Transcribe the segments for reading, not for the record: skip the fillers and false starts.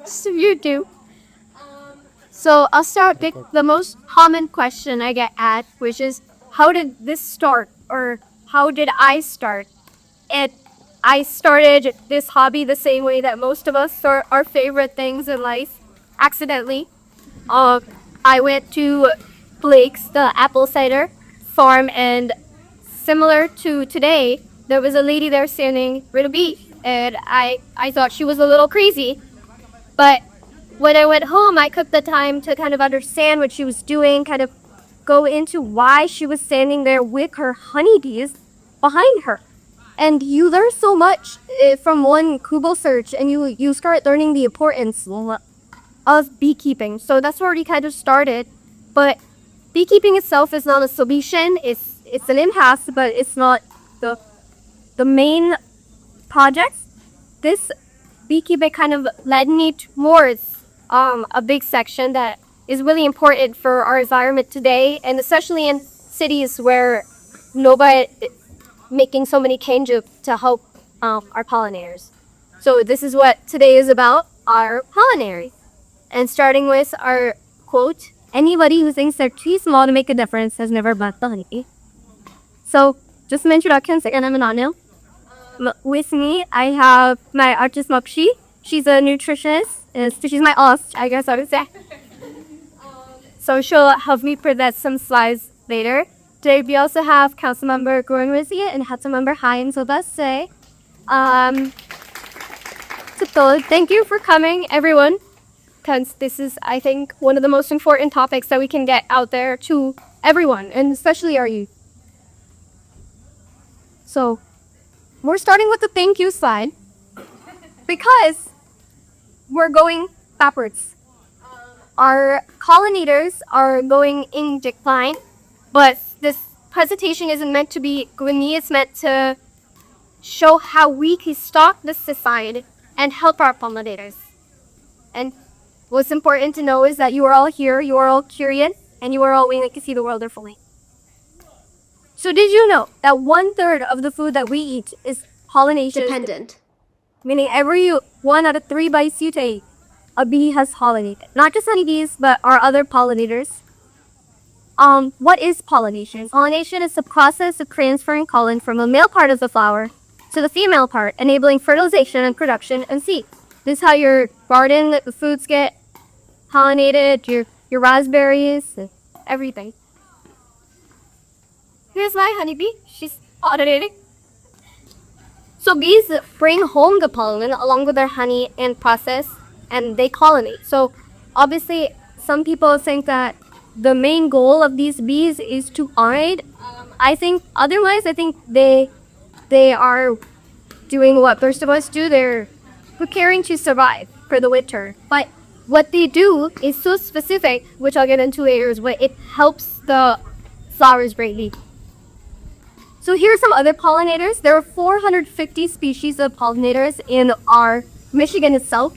So you do. So I'll start with the most common question I get asked, which is, how did this start? Or how did I start? And I started this hobby the same way that most of us start our favorite things in life, accidentally. Uh, I went to Blake's, the apple cider farm, and similar to today, there was a lady there standing with a bee, and I thought she was a little crazy. But when I went home, I took the time to kind of understand what she was doing, kind of go into why she was standing there with her honeybees behind her. And you learn so much from one Google search, and you start learning the importance of beekeeping. So that's where we kind of started. But beekeeping itself is not a solution. It's an impasse, but it's not the the main project. This beekeeping kind of led me towards a big section that is really important for our environment today, and especially in cities where nobody making so many changes to help our pollinators. So this is what today is about, our pollinators. And starting with our quote, anybody who thinks they're too small to make a difference has never met the honey. So just some introductions, and I'm Ananu. With me, I have my artist Mokshi. She's a nutritionist. She's my host, I guess I would say. So she'll help me present some slides later. Today we also have Councilmember Goran Rizia and Councilmember Hines with us today. So thank you for coming, everyone, because this is, I think, one of the most important topics that we can get out there to everyone, and especially our youth. So we're starting with the thank you slide because we're going backwards. Our pollinators are going in decline, but this presentation isn't meant to be gloomy. It's meant to show how we can stop this society and help our pollinators. And what's important to know is that you are all here, you are all curious, and you are all willing to see the world differently. So did you know that 1/3 of the food that we eat is pollination dependent? Meaning every 1 out of 3 bites you take, a bee has pollinated. Not just honeybees, but our other pollinators. What is pollination? Pollination is the process of transferring pollen from the male part of the flower to the female part, enabling fertilization and production of seed. This is how your garden, the foods get pollinated, your raspberries, everything. Here's my honeybee. She's pollinating. So bees bring home the pollen along with their honey and process, and they colonate. So obviously, some people think that the main goal of these bees is to hide. I think otherwise. I think they are doing what they're supposed to do. They're preparing to survive for the winter. But what they do is so specific, which I'll get into later, is what it helps the flowers greatly. So here are some other pollinators. There are 450 species of pollinators in our Michigan itself.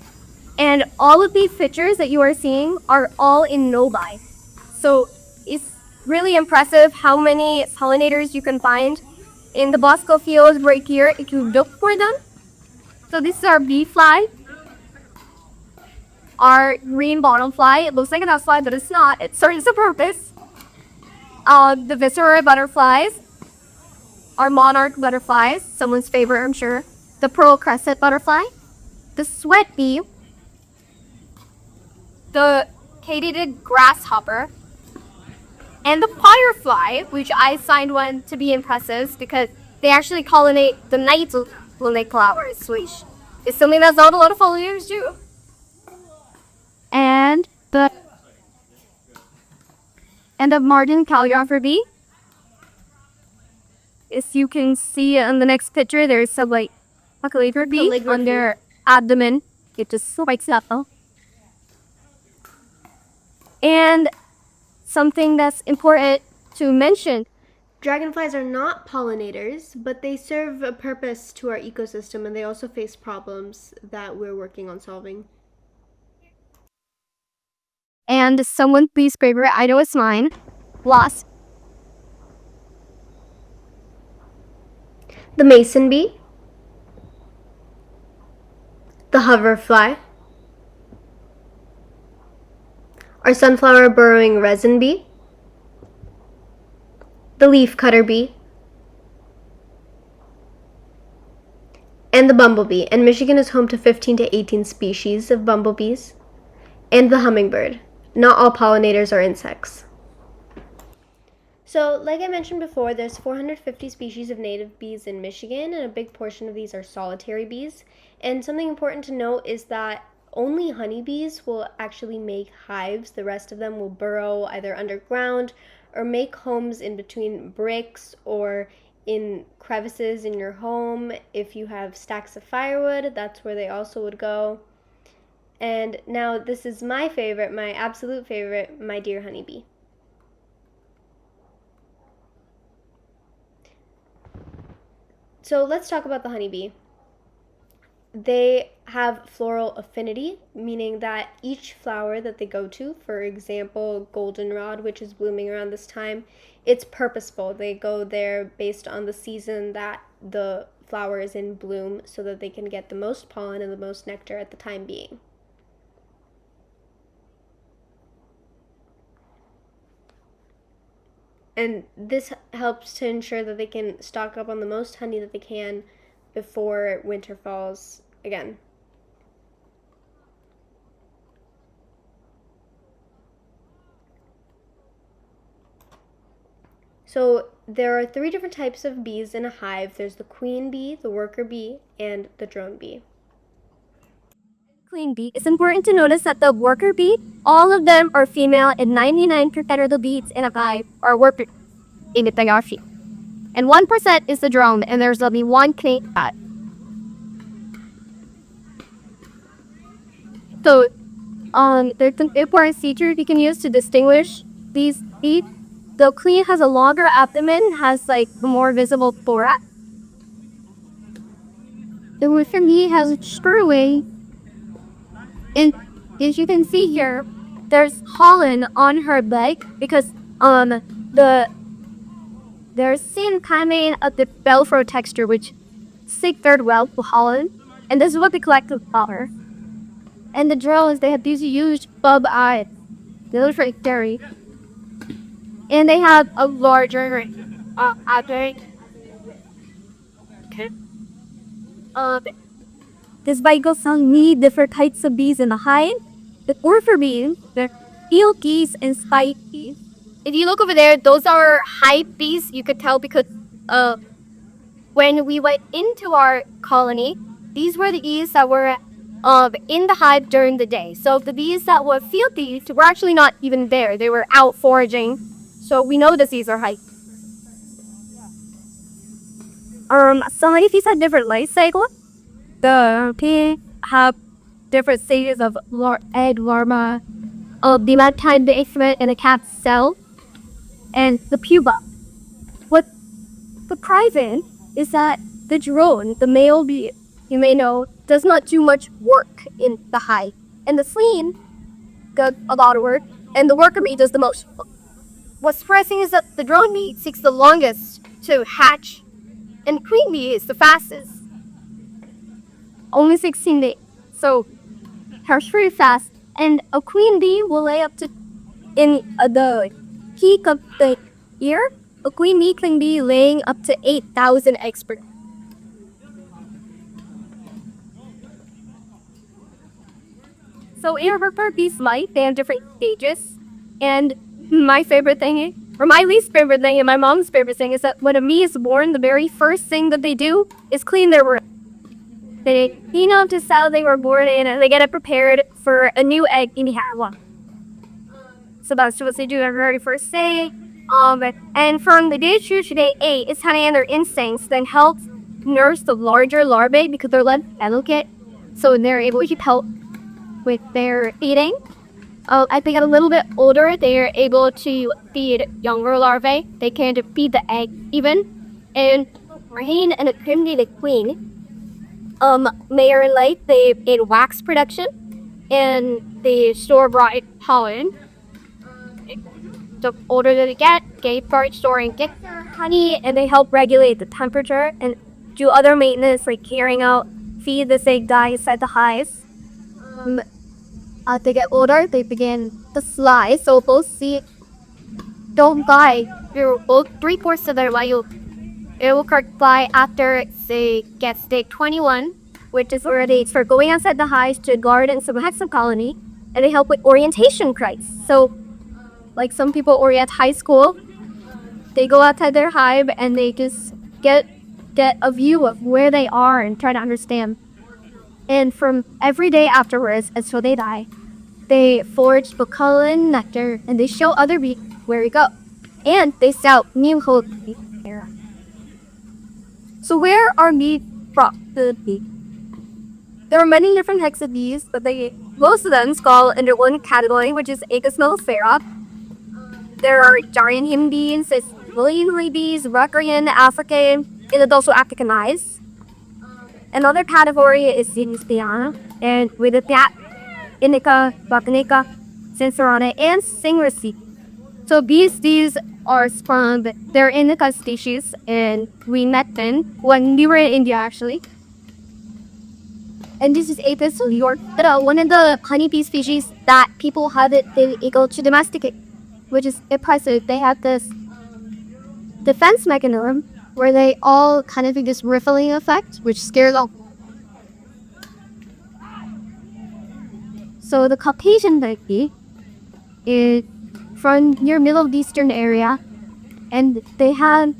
And all of these pictures that you are seeing are all in Novi. So it's really impressive how many pollinators you can find in the Bosco field right here if you look for them. So this is our bee fly, our green bottomfly. It looks like an fly, but it's not. It serves a purpose. The viscera butterflies, our monarch butterflies, someone's favorite, I'm sure. The pearl crescent butterfly, the sweat bee, the katydid grasshopper, and the firefly, which I find one to be impressive because they actually pollinate the night when they flowers, which is something that's not a lot of pollinators do. And the Martin calligrapher bee. As you can see on the next picture, there's some like calligraphy on their abdomen. It just spikes up. And something that's important to mention. Dragonflies are not pollinators, but they serve a purpose to our ecosystem, and they also face problems that we're working on solving. And someone's least favorite, I know it's mine, wasp. The mason bee, the hoverfly, our sunflower burrowing resin bee, the leaf cutter bee, and the bumblebee. And Michigan is home to 15 to 18 species of bumblebees, and the hummingbird. Not all pollinators are insects. So, like I mentioned before, there's 450 species of native bees in Michigan, and a big portion of these are solitary bees. And something important to note is that only honeybees will actually make hives. The rest of them will burrow either underground or make homes in between bricks or in crevices in your home. If you have stacks of firewood, that's where they also would go. And now this is my favorite, my absolute favorite, my dear honeybee. So let's talk about the honeybee. They have floral affinity, meaning that each flower that they go to, for example, goldenrod, which is blooming around this time, it's purposeful. They go there based on the season that the flower is in bloom so that they can get the most pollen and the most nectar at the time being. And this helps to ensure that they can stock up on the most honey that they can before winter falls again. So there are 3 different types of bees in a hive. There's the queen bee, the worker bee, and the drone bee. Queen bee, it's important to notice that the worker bee, all of them are female, and 99% of the bees in a hive are worker in the Tagashi. And 1% is the drone, and there's only one queen cat. So, there's some important features you can use to distinguish these bees. The queen has a longer abdomen, has like a more visible thorax. The worker bee has a shorter wing. And as you can see here, there's pollen on her leg because there's seen coming of the velcro texture which stick very well to pollen, and this is what they collect with flower. And the drones, they have these huge bulb eyes. They look very scary, and they have a larger abdomen. Okay. This vehicle need different types of bees in the hive. The orphan bees, the field geese, and spike bees. If you look over there, those are hive bees. You could tell because when we went into our colony, these were the bees that were in the hive during the day. So the bees that were field bees were actually not even there. They were out foraging. So we know that these are hive. Some of these have different life cycles. The bee have different stages of egg larva, of the time they exhibit in a cat's cell, and the pupa. What's surprising is that the drone, the male bee, you may know, does not do much work in the hive. And the queen does a lot of work, and the worker bee does the most. What's surprising is that the drone bee takes the longest to hatch, and queen bee is the fastest. Only 16 days. So, hatch pretty fast. And a queen bee will lay up to, in the peak of the year, a queen bee can be laying up to 8,000 eggs per day. So in worker bees' life, they have different stages. And my favorite thing, or my least favorite thing, and my mom's favorite thing, is that when a bee is born, the very first thing that they do is clean their room. They clean up the cell they were born in, and they get it prepared for a new egg in the one. So that's what they do every very first day. And from the day 2 to day 8, it's honey and their instincts then helps nurse the larger larvae because they're less delicate. So they're able to help with their feeding. As they get a little bit older, they are able to feed younger larvae. They can feed the egg even. And rain and the queen, they are like they in wax production, and they store bright pollen. The older they get, they start storing nectar, honey, and they help regulate the temperature and do other maintenance like carrying out, feed the egg dye inside the hives. they get older, they begin to fly. So mostly don't fly through all 3/4 of their life. It will fly after they get stage 21, which is already for going outside the hive to guard and subject some colony, and they help with orientation crisis. So, like some people orient high school, they go outside their hive and they just get a view of where they are and try to understand. And from every day afterwards until they die, they forage for pollen, nectar, and they show other bees where we go. And they sell new hope. So where are bees from? The bee. There are many different types of bees, but most of them fall under one category, which is Agasmelifera. There are giant human bees, there's William bees, Rutgerian, African, and there's also Africanized. Another category is Sinisthiana, and with that, Indica, Botanica, Censorana, and Singracy. So these are from, they're indica species, and we met them when we were in India actually. And this is Apis yorta, one of the honeybee species that people have it able to domesticate, which is impressive. They have this defense mechanism where they all kind of do this riffling effect, which scares off. So the Caucasian monkey is from your Middle Eastern area, and they have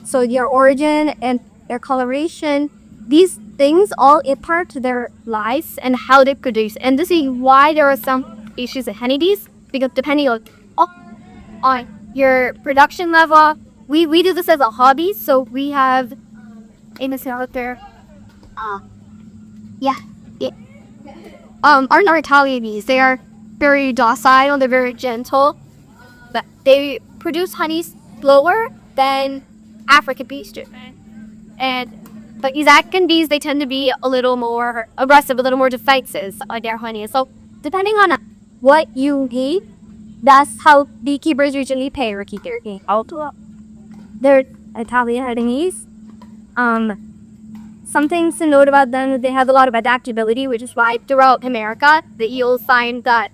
so their origin and their coloration. These things all impart to their lives and how they produce. And this is why there are some issues of honeybees, because depending on your production level, we do this as a hobby. So we have Amos out there. Yeah. Yeah. Our Italian bees, they are very docile, they're very gentle, but they produce honey slower than African bees do. But these African bees, they tend to be a little more aggressive, a little more defensive on their honey. So depending on what you need, that's how beekeepers usually pay or keep their bee. They're Italian honeybees. Some things to note about them, they have a lot of adaptability, which is why throughout America, you'll find that,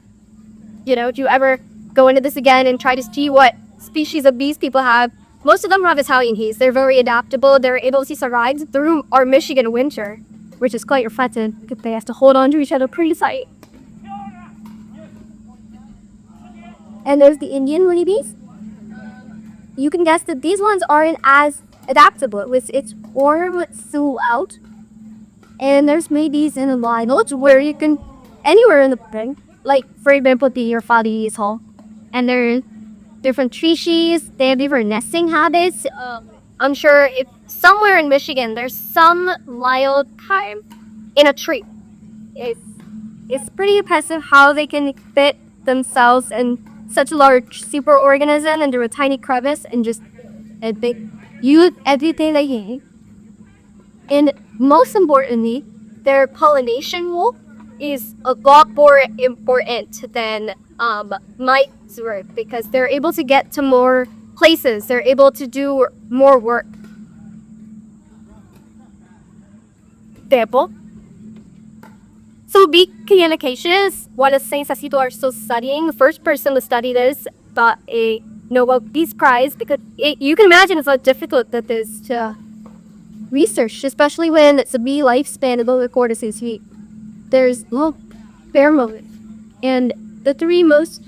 if you ever go into this again and try to see what species of bees people have, most of them have Italian bees. They're very adaptable. They're able to survive through our Michigan winter, which is quite reflective because they have to hold on to each other pretty tight. And there's the Indian honeybees. You can guess that these ones aren't as adaptable with its warm throughout. And there's maybe in a line where you can anywhere in the spring, like for example the Fadi is hall. And there's different species, they have different nesting habits. I'm sure if somewhere in Michigan there's some wild time in a tree. It's pretty impressive how they can fit themselves in such a large superorganism into a tiny crevice and just use everything they can. And most importantly, their pollination role is a lot more important than mites work because they're able to get to more places. They're able to do more work. Example. So bee communication is one of the things that people are still studying. The first person to study this got a Nobel Peace Prize because you can imagine it's how difficult that is to research, especially when it's a bee lifespan of over 4 to 6 feet. There's pheromones, and the three most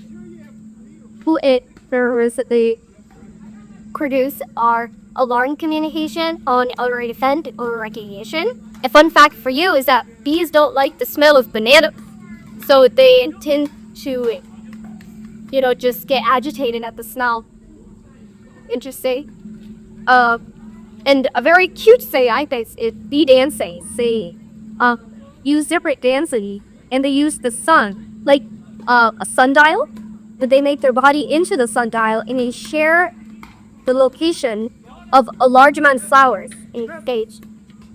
potent pheromones that they produce are alarm communication, on already defend, or recognition. A fun fact for you is that bees don't like the smell of banana, so they tend to, just get agitated at the smell. Interesting. And a very cute say I think is bee dancing. They use different dancing, and they use the sun, like a sundial, but they make their body into the sundial, and they share the location of a large amount of flowers in each stage.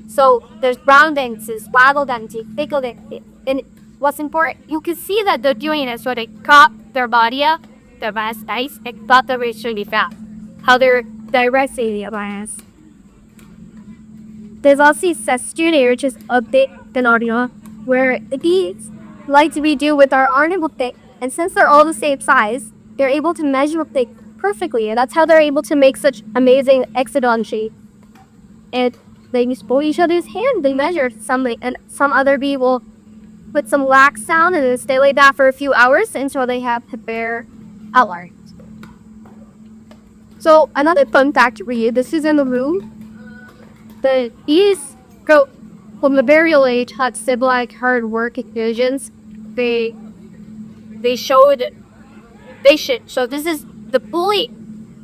So there's brown dances, waggle dances, pickle dances, and what's important, you can see that they're doing it so they cut their body up, their mass ice, and cut the really fast. How they're directing the mass. There's also Sestunia, which is a big phenomena where the bees like we do with our article thing. And since they're all the same size, they're able to measure things perfectly, and that's how they're able to make such amazing hexagon shape. And they just pull each other's hand. They measure something, and some other bee will put some wax down and then stay like that for a few hours until they have the bare outline. So another fun fact for you: this is in the room. The bees go from the burial age had sibling hard work occasions. They they showed they should. So this is the bully.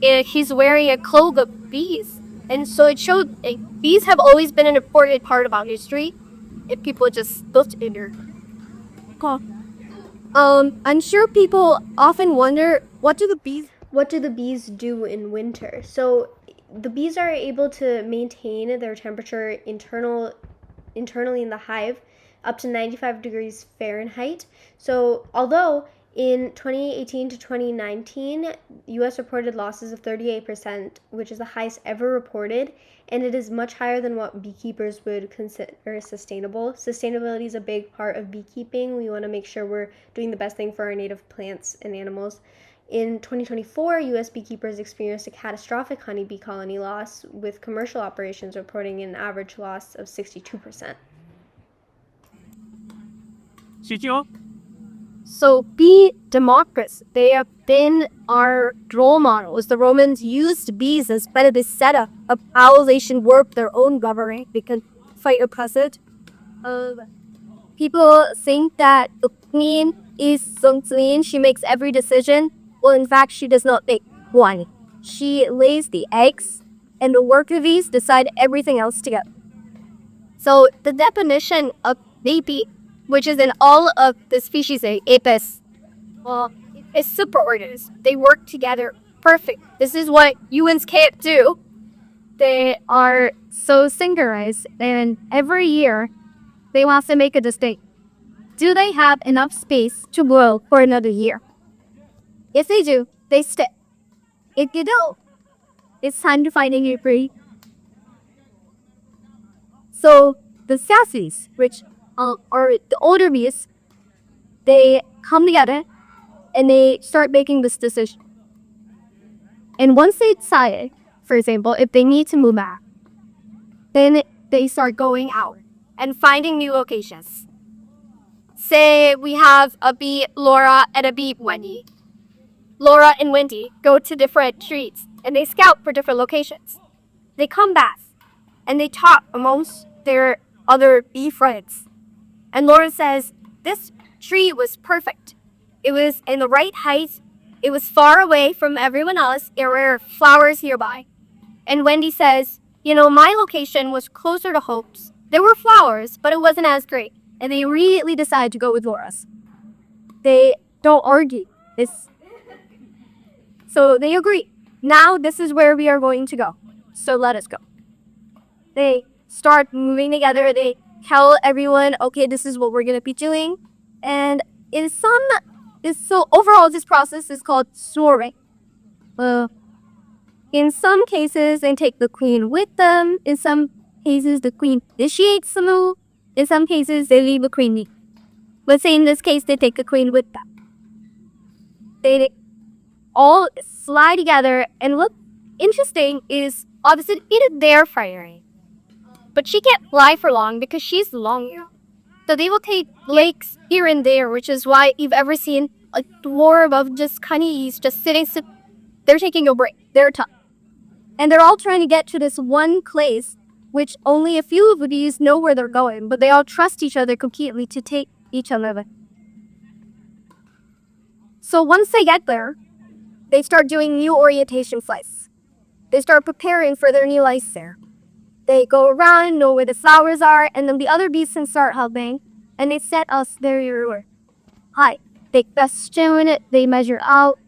He's wearing a cloak of bees, and so it showed bees have always been an important part of our history. If people just looked in there. I'm sure people often wonder What do the bees do in winter? So the bees are able to maintain their temperature internally in the hive up to 95 degrees Fahrenheit. So although in 2018 to 2019, US reported losses of 38%, which is the highest ever reported, and it is much higher than what beekeepers would consider sustainable. Sustainability is a big part of beekeeping. We want to make sure we're doing the best thing for our native plants and animals. In 2024, US beekeepers experienced a catastrophic honeybee colony loss, with commercial operations reporting an average loss of 62%. So bee democracy. They have been our role models. The Romans used bees as part of this setup of how they should work their own government. They can fight oppressed. People think that the queen is Sun. She makes every decision. Well, in fact, she does not make one. She lays the eggs, and the worker bees decide everything else together. So the definition of bee, which is in all of the species, apis, is superorders. They work together perfect. This is what humans can't do. They are so synchronized, and every year they want to make a distinct. Do they have enough space to grow for another year? If they do, they stay. If you don't, it's time to find a new breed. So the sassies, which are the older bees, they come together and they start making this decision. And once they decide, for example, if they need to move back, then they start going out and finding new locations. Say we have a bee Laura and a bee Wendy. Laura and Wendy go to different trees and they scout for different locations. They come back and they talk amongst their other bee friends. And Laura says, this tree was perfect. It was in the right height. It was far away from everyone else. There were flowers nearby. And Wendy says, my location was closer to Hope's. There were flowers, but it wasn't as great. And they immediately decide to go with Laura's. They don't argue. So they agree. Now this is where we are going to go. So let us go. They start moving together. They tell everyone, okay, this is what we're going to be doing. And so overall, this process is called swarming. In some cases, they take the queen with them. In some cases, the queen initiates the move. In some cases, they leave the queen lead. Let's say in this case, they take the queen with them. They all fly together, and look interesting is obviously it is their firing. But she can't fly for long because she's long. So they will take lakes here and there, which is why you've ever seen a dwarf of just honeys just sitting. They're taking a break. They're tough. And they're all trying to get to this one place, which only a few of these know where they're going, but they all trust each other completely to take each other. So once they get there, they start doing new orientation flights. They start preparing for their new life there. They go around, know where the flowers are, and then the other bees can start helping, and they set us their reward. Hi. They question it, they measure out,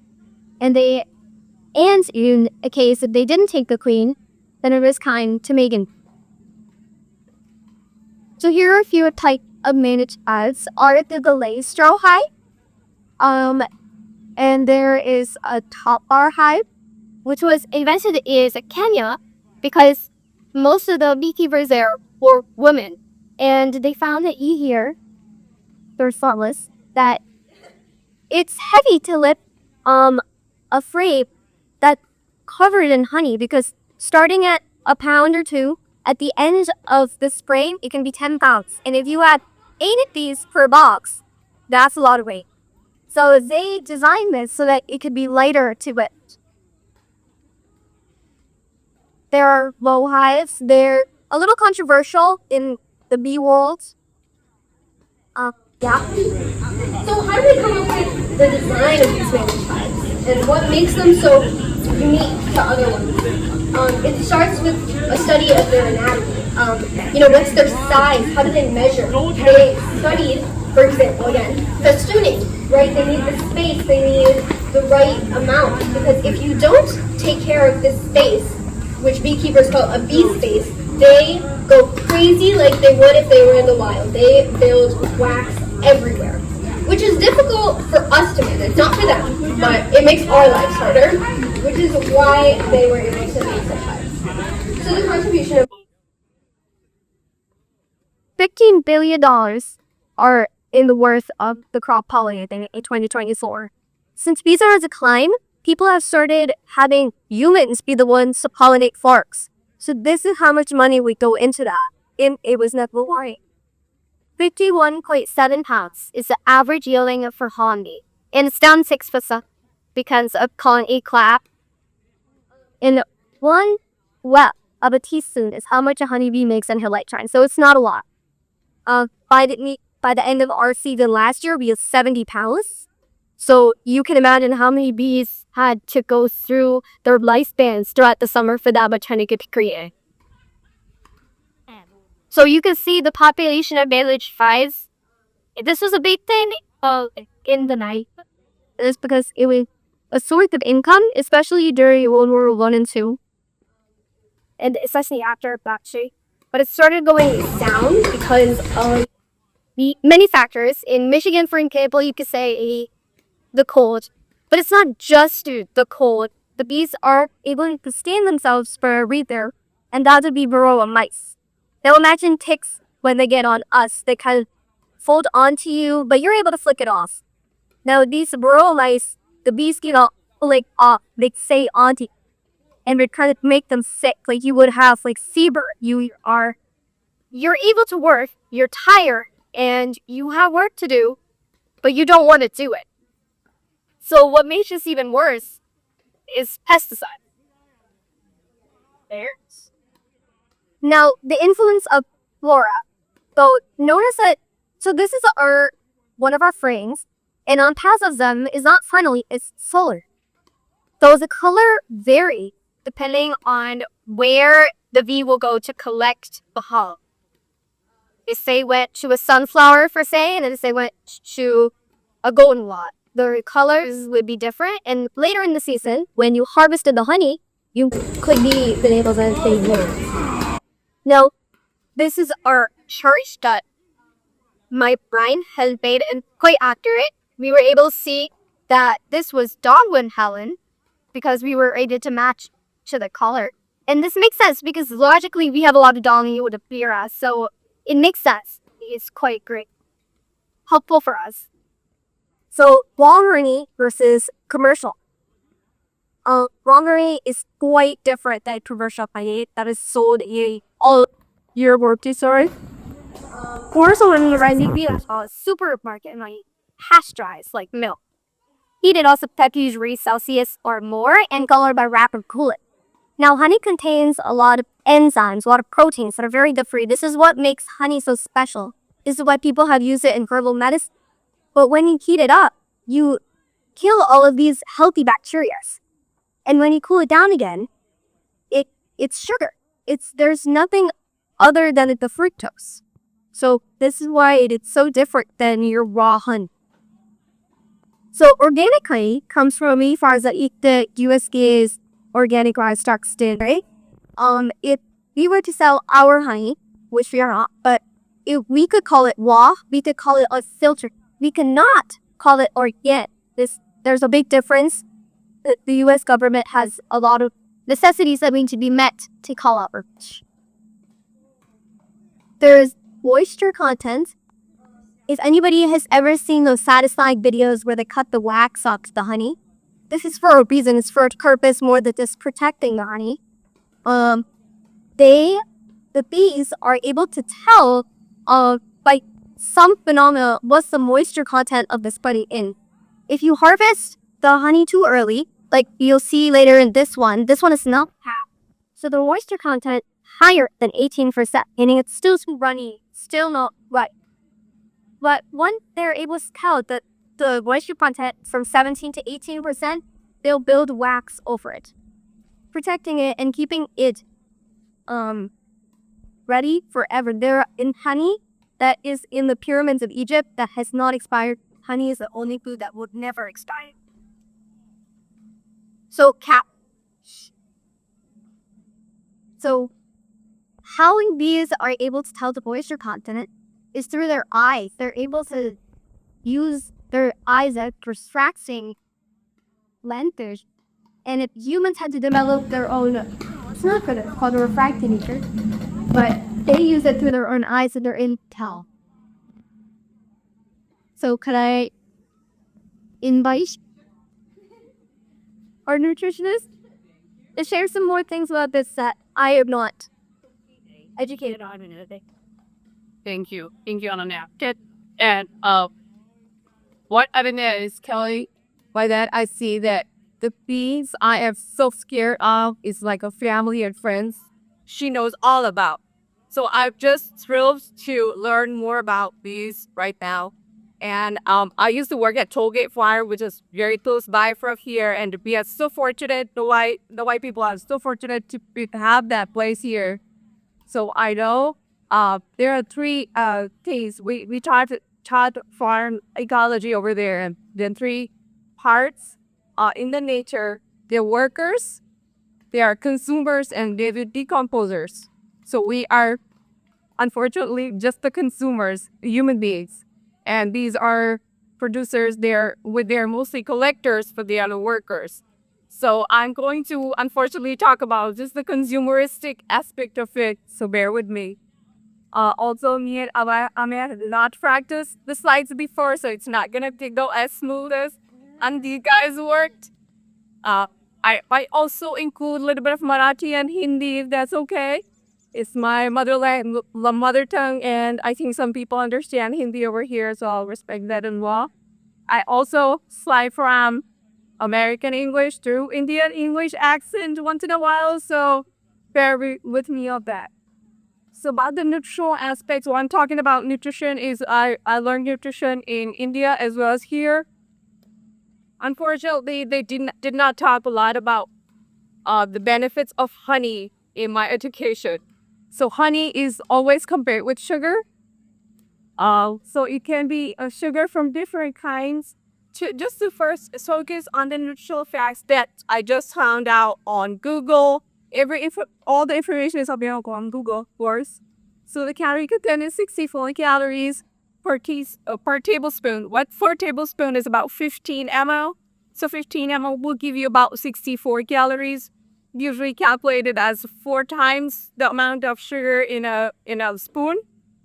and in a case if they didn't take the queen, then it was kind to Megan. So here are a few types of managed ads. Are the delay straw hive, and there is a top bar hive, which was invented in Kenya because most of the beekeepers there were women, and they found it easier they're thoughtless, that it's heavy to lift a frame that's covered in honey, because starting at a pound or two, at the end of the frame, it can be 10 pounds. And if you add 8 of these per box, that's a lot of weight. So they designed this so that it could be lighter to lift. There are low hives. They're a little controversial in the bee world. Yeah. So how do they come up with the design of these managed hives and what makes them so unique to other ones? It starts with a study of their anatomy. What's their size? How do they measure? They studied, for example, again, festooning, right? They need the space, they need the right amount, because if you don't take care of this space, which beekeepers call a bee space, they go crazy like they would if they were in the wild. They build wax everywhere, which is difficult for us to manage, not for them, but it makes our lives harder, which is why they were able to make such hives. So the contribution of $15 billion are in the worth of the crop pollinating in 2024. Since bees are on decline, people have started having humans be the ones to pollinate forks. So this is how much money we go into that. It was never worrying. 51.7 pounds is the average yielding for honey. And it's down 6% because of colony clap. And one wet of a teaspoon is how much a honeybee makes in her lifetime. So it's not a lot. By the end of our season last year, we had 70 pounds. So you can imagine how many bees had to go through their lifespans throughout the summer for that much honey to be created. So you can see the population of managed hives. This was a big thing in the night. It's because it was a source of income, especially during World War I and II, and especially after Bakshi. But it started going down because of the many factors. In Michigan, for example, you could say the cold. But it's not just the cold. The bees are able to sustain themselves for a week there, and that would be varroa mice. Now imagine ticks when they get on us. They kind of fold onto you, but you're able to flick it off. Now these varroa mice, the bees get all off. They stay onto you, and would kind of make them sick. Like you would have fever. You're able to work. You're tired, and you have work to do, but you don't want to do it. So what makes this even worse is pesticide. There's. Now, the influence of flora. So notice that, so this is one of our frames, and on pass of them is not funnily, it's solar. So the color vary depending on where the bee will go to collect the pollen. If they went to a sunflower, for say, and if they went to a goldenrod, the colors would be different. And later in the season, when you harvested the honey, you could be been able to say more. Now, this is our chart that my brain has made it quite accurate. We were able to see that this was Darwin Helen because we were able to match to the color. And this makes sense because logically we have a lot of Dolly with a Bira, so it makes sense. It's quite great. Helpful for us. So, long-running versus commercial. Long-running is quite different than commercial honey that is sold in all year round. Sorry. Commercial honey rising bee that's all supermarket honey, pasteurized like milk. Heated also 30 degrees Celsius or more and colored by rapid cooling. Now, honey contains a lot of enzymes, a lot of proteins that are very good for you. This is what makes honey so special. This is why people have used it in herbal medicine. But when you heat it up, you kill all of these healthy bacteria. And when you cool it down again, it's sugar. There's nothing other than the fructose. So this is why it is so different than your raw honey. So organic honey comes from a farms that eat the USDA's organic livestock stand, right? If we were to sell our honey, which we are not, but if we could call it raw, we could call it unfiltered. We cannot call it organic. There's a big difference. The U.S. government has a lot of necessities that need to be met to call out organic. There's moisture content, If anybody has ever seen those satisfying videos where they cut the wax off the honey, this is for a reason. It's for a purpose more than just protecting the honey. Um, they, the bees are able to tell, by some phenomena what's the moisture content of this honey in. If you harvest the honey too early, like you'll see later in this one is not half. So the moisture content higher than 18%, meaning it's still too runny, still not right. But once they're able to tell that the moisture content from 17 to 18%, they'll build wax over it, protecting it and keeping it um ready forever. There in honey that is in the pyramids of Egypt that has not expired. Honey is the only food that would never expire. So so how bees are able to tell the moisture content is through their eyes. They're able to use their eyes as refracting lenses. And if humans had to develop their own, it's not good, it's called a refractometer, but they use it through their own eyes and their intel. So could I invite our nutritionist to share some more things about this that I am not educated on in anything? Thank you. Thank you, Ananya. And what I mean is, Kelly, by that I see that the bees I am so scared of is like a family and friends she knows all about. So I'm just thrilled to learn more about bees right now. And I used to work at Tollgate Farm, which is very close by from here. And we are so fortunate, the white people are so fortunate to have that place here. So I know there are three things we taught farm ecology over there, and then three parts in the nature. They're workers, they are consumers, and they're decomposers. So we are unfortunately just the consumers, human beings, and these are producers. They're mostly collectors, but they are the workers. So I'm going to unfortunately talk about just the consumeristic aspect of it. So bear with me. Also, me and Amir had not practiced the slides before, so it's not gonna go as smooth as and you guys worked. Uh, I also include a little bit of Marathi and Hindi, if that's okay. It's my mother tongue, and I think some people understand Hindi over here, so I'll respect that as well. I also slide from American English to Indian English accent once in a while, so bear with me on that. So about the nutritional aspects, what I'm talking about nutrition is I learned nutrition in India as well as here. Unfortunately, they did not talk a lot about the benefits of honey in my education. So honey is always compared with sugar. So it can be a sugar from different kinds. Just to first focus on the nutritional facts that I just found out on Google. All the information is available on Google, of course. So the calorie content is 64 calories per tablespoon. What 4 tablespoon is about 15 ml. So 15 ml will give you about 64 calories, usually calculated as 4 times the amount of sugar in a spoon.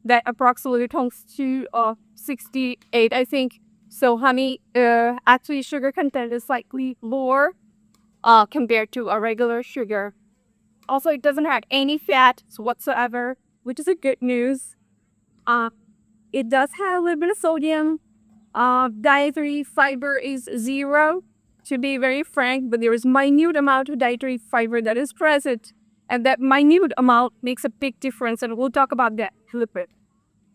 That approximately comes to 68, I think. So honey, actually sugar content is slightly lower compared to a regular sugar. Also, it doesn't have any fat whatsoever, which is a good news. Uh, it does have a little bit of sodium. Dietary fiber is 0, to be very frank, but there is minute amount of dietary fiber that is present, and that minute amount makes a big difference, and we'll talk about that in a little bit.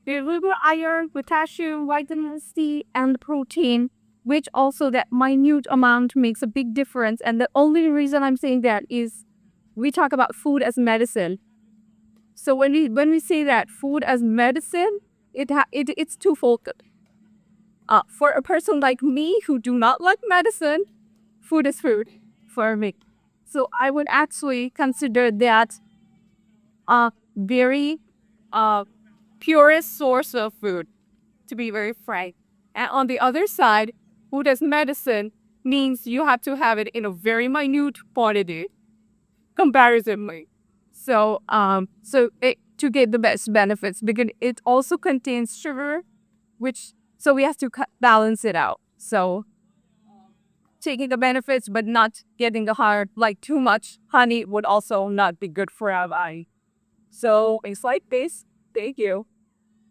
There's a little bit of iron, potassium, vitamin C, and protein, which also that minute amount makes a big difference. And the only reason I'm saying that is we talk about food as medicine. So when we say that food as medicine, it's twofold. For a person like me who do not like medicine, food is food for me. So I would actually consider that a very purest source of food, to be very frank. And on the other side, food as medicine means you have to have it in a very minute quantity, comparatively. So to get the best benefits, because it also contains sugar, which so we have to balance it out. So taking the benefits but not getting the hard like too much honey would also not be good for our eye. So a slight base, thank you.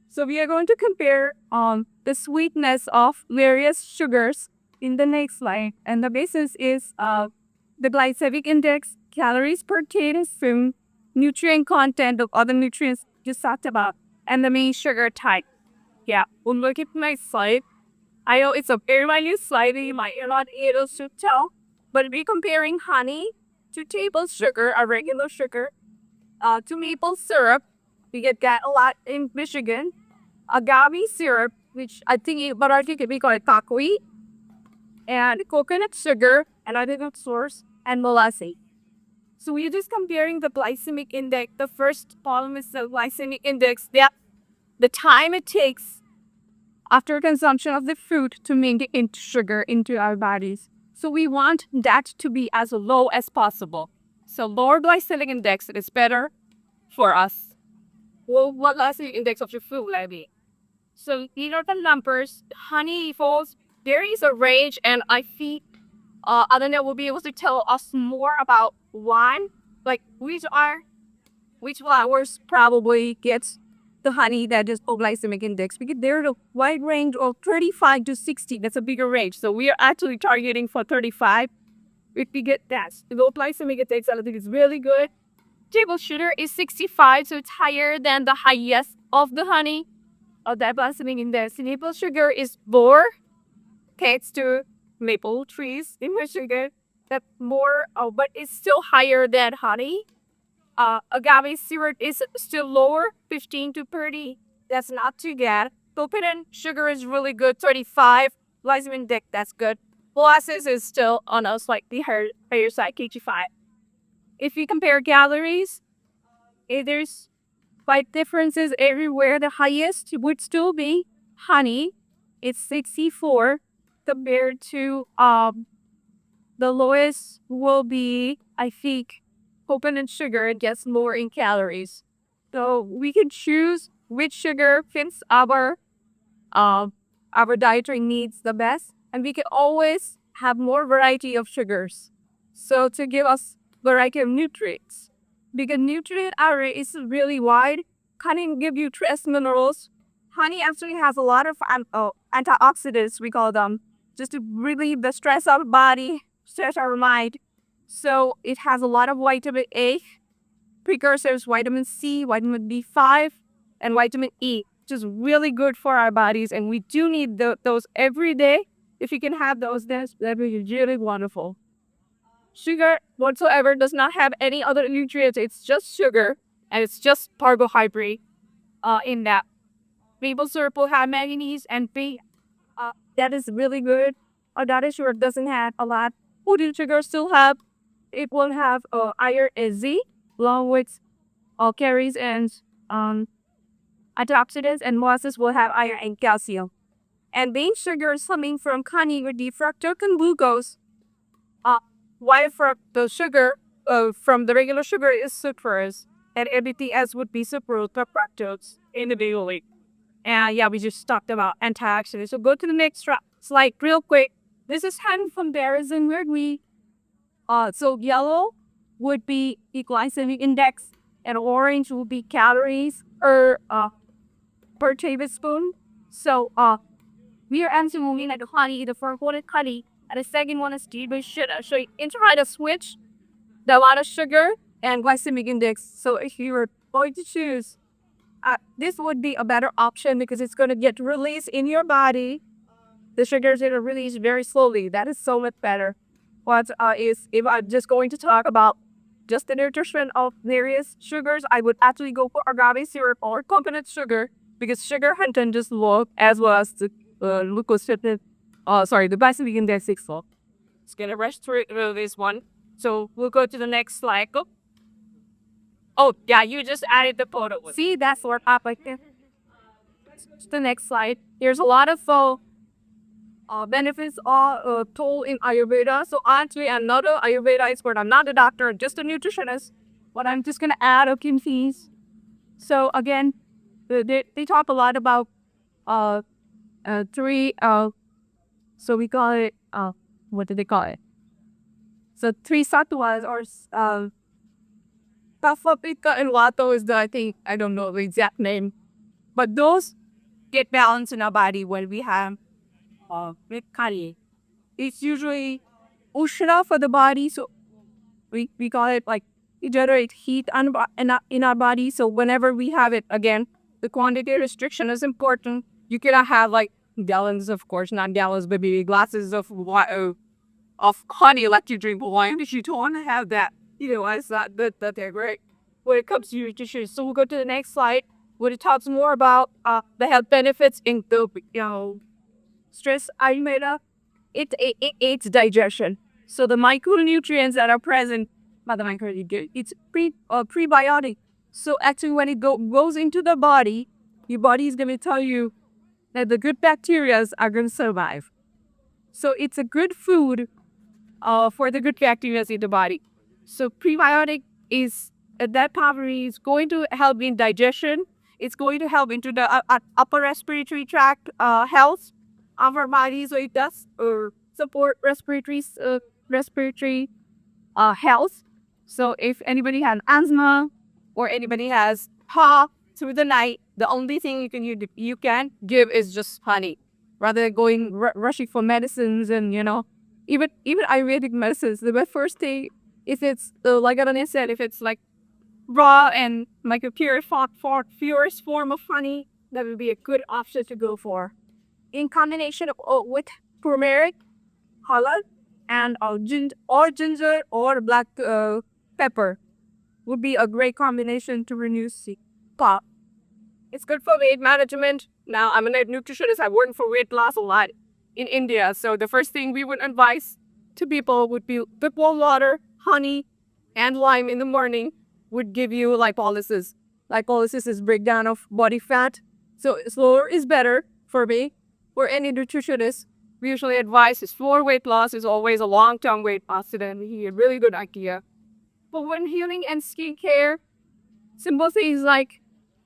So we are going to compare the sweetness of various sugars in the next slide. And the basis is the glycemic index, calories per tablespoon, nutrient content of other nutrients just talked about, and the main sugar type. Yeah, we'll look at my slide. I know it's a very minute slide, you might not be able to tell, but we're comparing honey to table sugar, a regular sugar, to maple syrup. We get that a lot in Michigan. Agave syrup, which but I think we call it kakui, and coconut sugar, another good source, and molasses. So we're just comparing the glycemic index. The first column is the glycemic index, the time it takes after consumption of the food to make it into sugar into our bodies. So we want that to be as low as possible. So lower glycemic index is better for us. Well, what glycemic index of your food, Levy? So these are the numbers. Honey falls. There is a range, and I think Adanya will be able to tell us more about wine, like which flowers probably gets the honey that is low glycemic index, because there's a wide range of 35 to 60. That's a bigger range. So we are actually targeting for 35. If we get that, the low glycemic index, I think is really good. Table sugar is 65, so it's higher than the highest of the honey of that blossoming index. Maple sugar is lower, thanks to maple trees in Michigan. That more, but it's still higher than honey. Agave syrup is still lower, 15 to 30. That's not too bad. Coconut sugar is really good, 35. Glycemic index, that's good. Molasses is still on a slightly higher side, KG5. If you compare calories, there's quite differences everywhere. The highest would still be honey. It's 64 compared to the lowest will be, I think, coconut sugar. It gets more in calories. So we can choose which sugar fits our dietary needs the best, and we can always have more variety of sugars. So to give us variety of nutrients, because nutrient array is really wide, can give you trace minerals. Honey actually has a lot of antioxidants, we call them, just to relieve the stress of the body, stress our mind. So it has a lot of vitamin A, precursors, vitamin C, vitamin B5, and vitamin E, which is really good for our bodies. And we do need those every day. If you can have those, that would be really wonderful. Sugar whatsoever does not have any other nutrients. It's just sugar, and it's just carbohydrate in that. Maple syrup will have manganese and B. That is really good. That sugar doesn't have a lot. Wooden sugar still have, it will have iron and Z, along with carries and antioxidants, and molasses will have iron and calcium. And main sugars coming from honey would be fructose and glucose. While the sugar from the regular sugar is sucrose, and everything else would be sucrose or fructose individually. And yeah, we just talked about antioxidants. So go to the next slide real quick. This is kind of comparison where we so yellow would be the glycemic index, and orange would be calories per tablespoon. So we are actually moving at the honey, the first one is honey, and the second one is tea. We should actually try to switch the amount of sugar and glycemic index. So if you were going to choose, this would be a better option because it's going to get released in your body. The sugars are released very slowly. That is so much better. What is if I'm just going to talk about just the nutrition of various sugars, I would actually go for agave syrup or coconut sugar because sugar content just low as well as the glucose the glycemic index is low. Let's get a rush through this one. So we'll go to the next slide. Go. Oh yeah, you just added the photo. See, that's what happened. The next slide. There's a lot of benefits are told in Ayurveda. So actually, I'm not an Ayurveda expert. I'm not a doctor, just a nutritionist. But I'm just gonna add a few. So again, they talk a lot about three. So we call it. What do they call it? So three sattwas or kapha, pitta, and vata is the, I think, I don't know the exact name, but those get balanced in our body when we have with kari. It's usually ushna for the body, so we call it like it generates heat in our body. So whenever we have it, again, the quantity restriction is important. You cannot have like gallons, of course, not gallons, but maybe glasses of honey like you drink wine. If you don't want to have that, it's not that they're great when it comes to nutrition. So we'll go to the next slide where it talks more about the health benefits in the stress Ayurveda. It aids digestion. So the micronutrients that are present, not the micronutrients, it's prebiotic. So actually, when it goes into the body, your body is going to tell you that the good bacteria are going to survive. So it's a good food for the good bacteria in the body. So prebiotic is that power is going to help in digestion. It's going to help into the upper respiratory tract health of our body. So it does support respiratory health. So if anybody has asthma or anybody has cough through the night, the only thing you can give is just honey, rather than going rushing for medicines and even Ayurvedic medicines. The first thing, if it's like Ananya said, if it's like raw and like a purest form of honey, that would be a good option to go for. In combination with turmeric, halal, and ginger or black pepper would be a great combination to reduce the cough. It's good for weight management. Now, I'm a nutritionist. I work for weight loss a lot in India. So the first thing we would advise to people would be with warm water, honey, and lime in the morning would give you lipolysis. Lipolysis is breakdown of body fat. So slower is better for me. For any nutritionist, we usually advise is for weight loss is always a long-term weight loss. So then a really good idea. But when healing and skincare, simple things like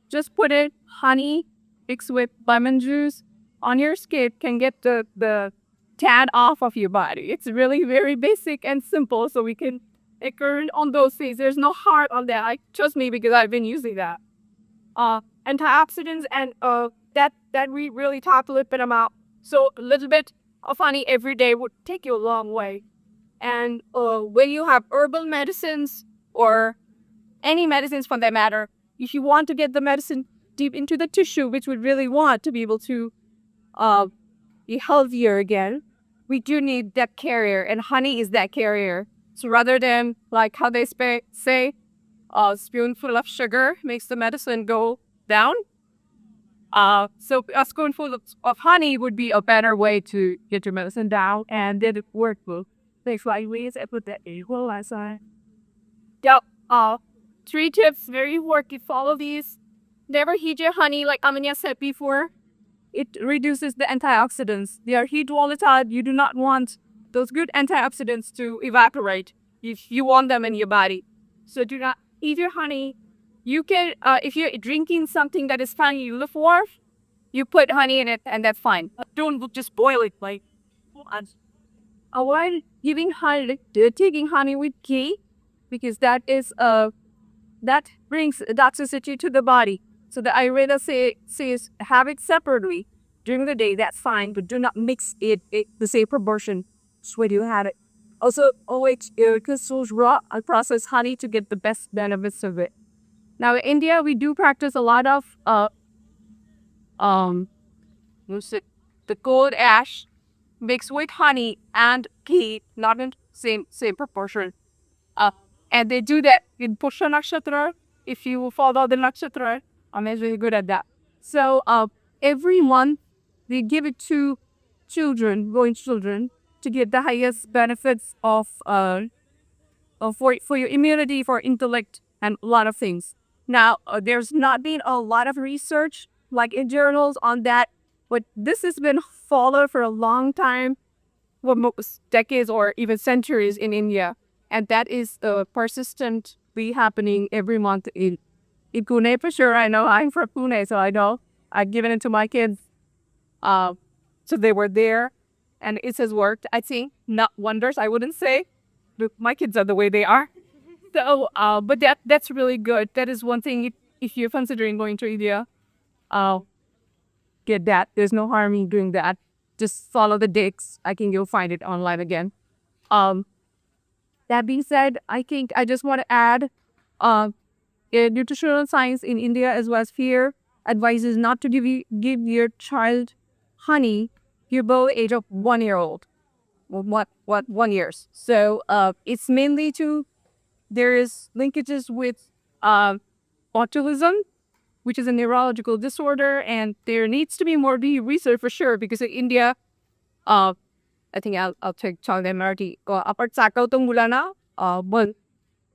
just put it honey mixed with lemon juice on your skin can get the tan off of your body. It's really very basic and simple, so we can occur on those things. There's no harm on that. Trust me, because I've been using that. Antioxidants and that we really talked a little bit about. So a little bit of honey every day would take you a long way. And when you have herbal medicines or any medicines for that matter, if you want to get the medicine deep into the tissue, which we really want to be able to be healthier again, we do need that carrier, and honey is that carrier. So rather than like how they say, a spoonful of sugar makes the medicine go down. So a spoonful of honey would be a better way to get your medicine down, and then it work well. Thanks, ways I put that in. Well, last time. Yep. 3 tips, very work. You follow these. Never heat your honey, like Amanya said before. It reduces the antioxidants. They are heat volatile. You do not want those good antioxidants to evaporate if you want them in your body. So do not eat your honey. You can, if you're drinking something that is fine, you lukewarm, you put honey in it, and that's fine. Don't just boil it like. Avoid taking honey with ghee, because that brings toxicity to the body. So the Ayurveda says have it separately during the day. That's fine, but do not mix it the same proportion. That's where you have it. Also, always use raw unprocessed honey to get the best benefits of it. Now in India, we do practice a lot of what's it? The gold ash mixed with honey and ghee, not in same proportion. Uh, and they do that in Pusha Nakshatra. If you follow the Nakshatra, I'm really good at that. So every month they give it to growing children, to get the highest benefits of for your immunity, for intellect, and a lot of things. Now, there's not been a lot of research like in journals on that, but this has been followed for a long time, for most decades or even centuries in India. And that is persistently happening every month in Pune for sure. I know I'm from Pune, so I know I've given it to my kids. So they were there, and it has worked. I think not wonders. I wouldn't say. Look, my kids are the way they are. So, but that's really good. That is one thing. If you're considering going to India, uh, get that. There's no harm in doing that. Just follow the dates. I think you'll find it online again. Um, that being said, I think I just want to add, uh, nutritional science in India as well as here advises not to give your child honey below the age of 1 year old. Well, what 1 years. So it's mainly to there is linkages with botulism, which is a neurological disorder, and there needs to be more research for sure because in India, uh, I think I'll take Chang Marty. Apart sa itong mula na,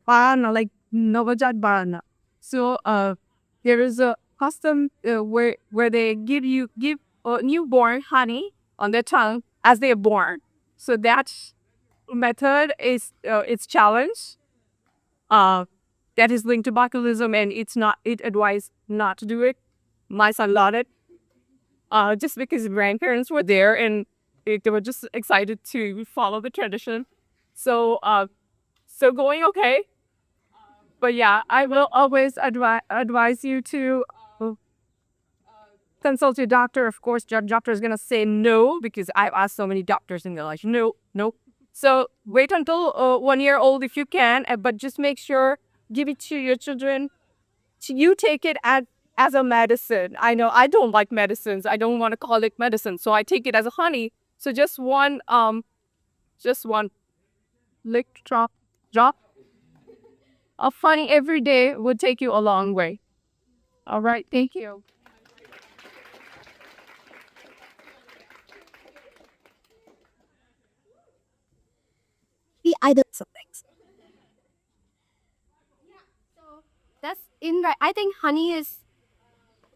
paano like Novajat Barana. So there is a custom where they give newborn honey on their tongue as they are born. So that method is it's challenged. That is linked to botulism, and it advised not to do it. My son loved it. Just because his grandparents were there and they were just excited to follow the tradition. So so going okay. But yeah, I will always advise you to consult your doctor. Of course, your doctor is gonna say no because I've asked so many doctors and they're like, no, no. So wait until 1 year old if you can, but just make sure give it to your children. You take it as a medicine. I know I don't like medicines. I don't want to call it medicine, so I take it as a honey. So just one lick drop of honey every day would take you a long way. All right, thank you. The idol some things. That's in right. I think honey is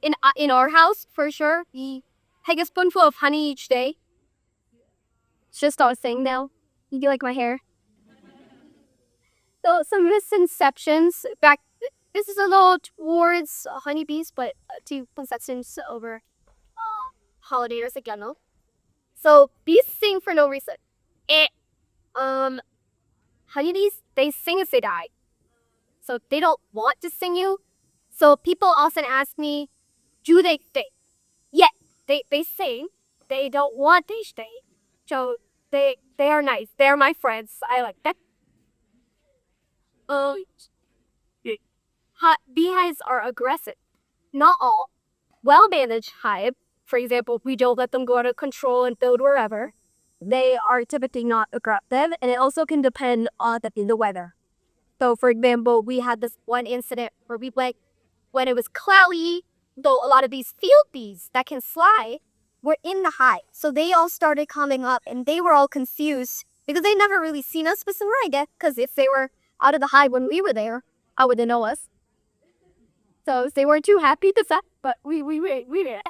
in our house for sure. We take a spoonful of honey each day. It's just our thing now. You do like my hair. So some misconceptions back. This is a little towards honeybees, but two misconceptions over pollinators again. No? So bees sing for no reason. Eh, um, honeybees they sing as they die. So they don't want to sing you. So people often ask me, do they stay? Yeah, they sing. They don't want to stay. So they are nice. They're my friends. I like that. Um, beehives are aggressive. Not all. Well-managed hive, for example, we don't let them go out of control and build wherever. They are typically not aggressive, and it also can depend on the weather. So, for example, we had this one incident where we went when it was cloudy, though a lot of these field bees that can fly were in the hive. So they all started coming up and they were all confused because they never really seen us with some right because if they were out of the hive when we were there, I wouldn't know us. So they weren't too happy to that, but we did.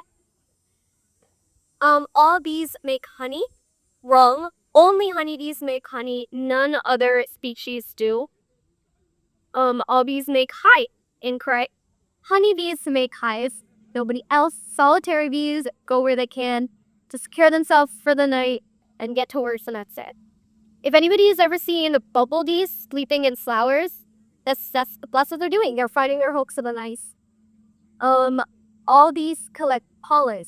All bees make honey. Wrong. Only honeybees make honey. None other species do. All bees make hive. Incorrect. Honeybees make hives. Nobody else. Solitary bees go where they can to secure themselves for the night and get to work, and that's it. If anybody has ever seen bumblebees sleeping in flowers, that's what they're doing. They're finding their hooks in the nice. All bees collect pollen.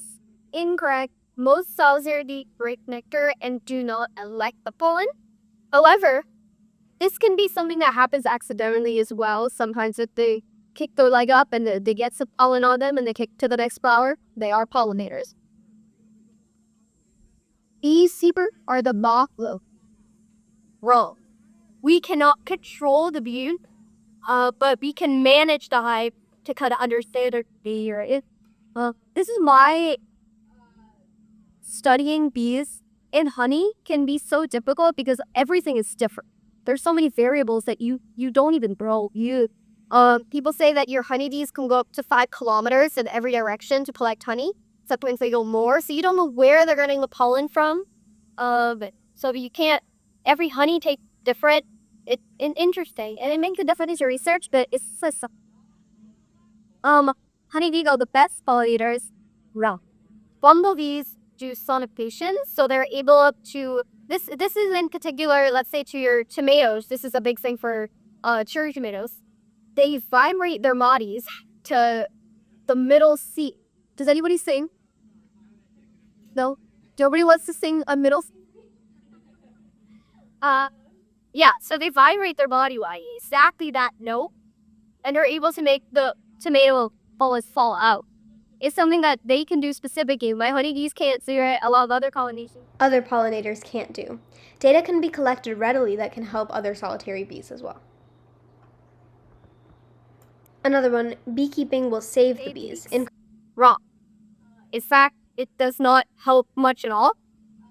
Incorrect. Most solitary bees break nectar and do not elect the pollen. However, this can be something that happens accidentally as well. Sometimes if they kick their leg up and they get some pollen on them and they kick to the next flower, they are pollinators. Bees, seeker, are the moth. Wrong. We cannot control the bee, but we can manage the hive to kind of understand their behavior. This is why studying bees and honey can be so difficult because everything is different. There's so many variables that you don't even know. People say that your honeybees can go up to 5 kilometers in every direction to collect honey. Sometimes they go more, so you don't know where they're getting the pollen from. So you can't. Every honey tastes different. It's interesting, and it makes a difference to research. But it's just honeybees are the best pollinators. Well, bumblebees do sonification. So they're able to this is in particular, let's say to your tomatoes. This is a big thing for cherry tomatoes. They vibrate their bodies to the middle seat. Does anybody sing? No? Nobody wants to sing a middle. Uh, yeah. So they vibrate their body while exactly that note, and they're able to make the tomato bullets fall out. It's something that they can do specifically. My honeybees can't do it. A lot of other pollination. Other pollinators can't do. Data can be collected readily that can help other solitary bees as well. Another one, beekeeping will save the bees. Wrong. In fact, it does not help much at all.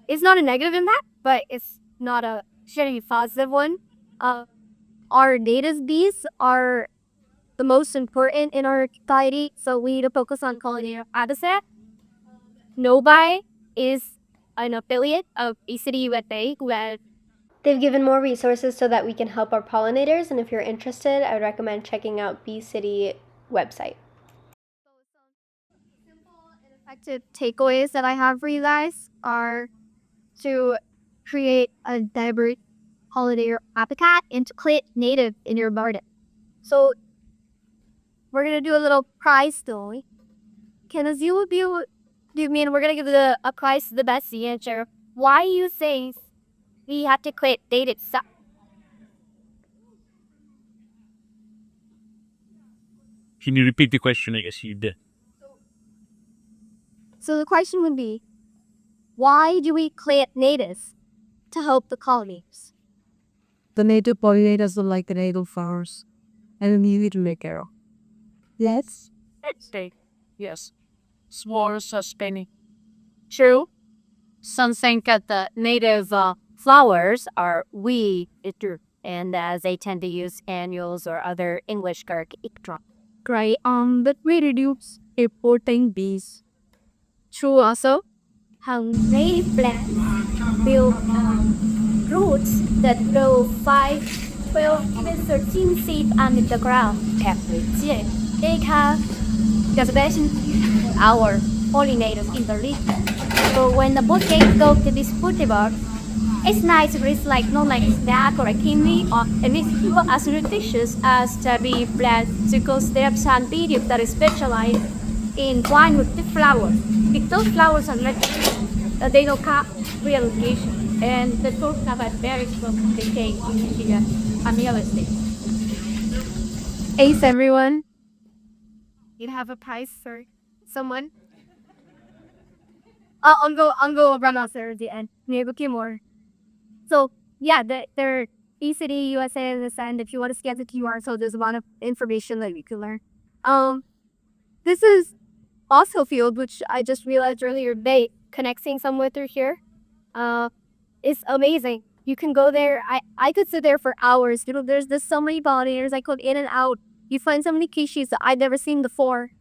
It's not a negative impact, but it's not a shitty positive one. Our native bees are the most important in our society, so we need to focus on pollinator habitat. Nobi is an affiliate of ACD USA where They've given more resources so that we can help our pollinators, and if you're interested, I would recommend checking out Bee City website. simple and effective takeaways that I have for you guys are to create a diverse pollinator habitat and to create native in your garden. So we're gonna do a little prize story. Can you be? Do you mean we're gonna give a prize to the best answer? Why you think we have to create native stuff? Can you repeat the question? I guess you did. So the question would be, why do we plant natives to help the colonies? The native pollinators don't like the native flowers, and we need to make care of. Yes. Stay. Yes. Swarms are spinning. True. Some think that the native flowers are weed, and they tend to use annuals or other English characters. Great. But we reduce importing bees. True also. How native plants build roots that grow 5, 12, even 13 feet under the ground. Yeah, they have the best our pollinators in the region. So when the bouquet go to this cultivar, it's nice, but it's like not like snack or a candy, or and it's not as nutritious as the bee plants because they have some bees that is specialized in wine with the flowers. If those flowers are not, they don't have real nutrition, and the fruits have a very strong decay in the amylase. Ace, everyone. You have a prize for someone? I'll go run out there at the end. Maybe a few more. So yeah, they're ECD USA in this end. If you want to scan the QR, so there's a lot of information that you can learn. This is fossil field, which I just realized earlier today, connecting somewhere through here. It's amazing. You can go there. I could sit there for hours. You know, there's so many pollinators. I go in and out. You find so many species that I've never seen before.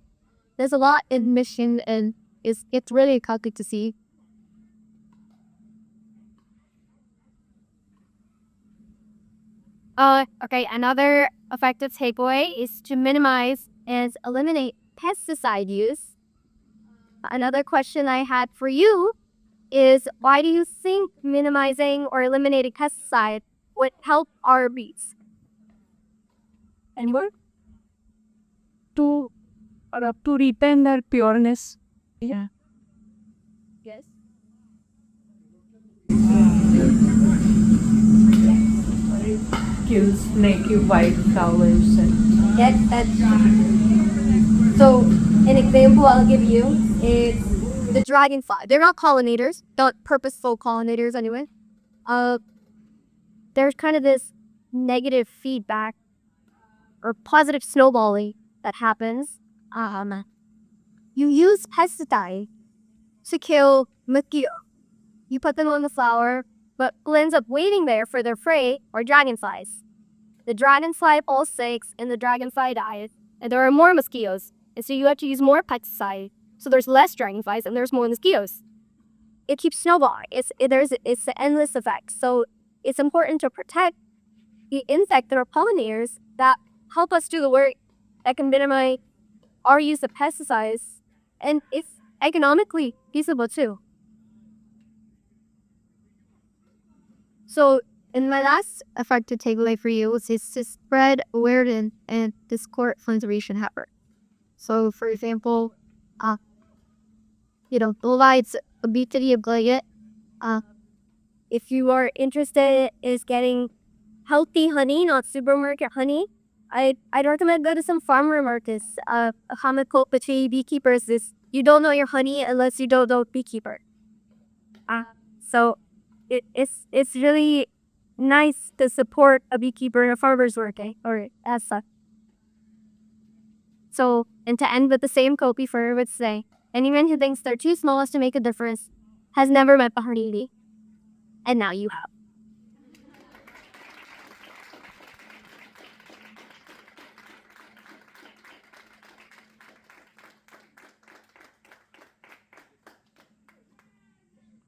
There's a lot in Mission, and it's really exciting to see. Okay, another effective takeaway is to minimize and eliminate pesticide use. Another question I had for you is, why do you think minimizing or eliminating pesticide would help our bees? Anyone? To retain their pureness. Yeah. Yes. Kills snaky white flowers and So an example I'll give you is the dragonfly. They're not pollinators, not purposeful pollinators anyway. There's kind of this negative feedback or positive snowballing that happens. You use pesticide to kill mosquito. You put them on the flower, but who ends up waiting there for their prey are dragonflies. The dragonfly pulsates and the dragonfly dies, and there are more mosquitoes, and so you have to use more pesticide. So there's less dragonflies and there's more mosquitoes. It keeps snowballing. It's an endless effect. So it's important to protect the insect that are pollinators that help us do the work, that can minimize our use of pesticides, and it's economically feasible too. So, in my last effective takeaway for you is to spread awareness and discord conservation effort. So, for example, uh, provides obesity of diet. If you are interested in getting healthy honey, not supermarket honey, I'd recommend go to some farmer markets. A common quote between beekeepers is, "You don't know your honey unless you don't know beekeeper." So it's really nice to support a beekeeper in a farmer's work, or as such. So, and to end with the same quote before, I would say, anyone who thinks they're too small as to make a difference has never met the honeybee, and now you have.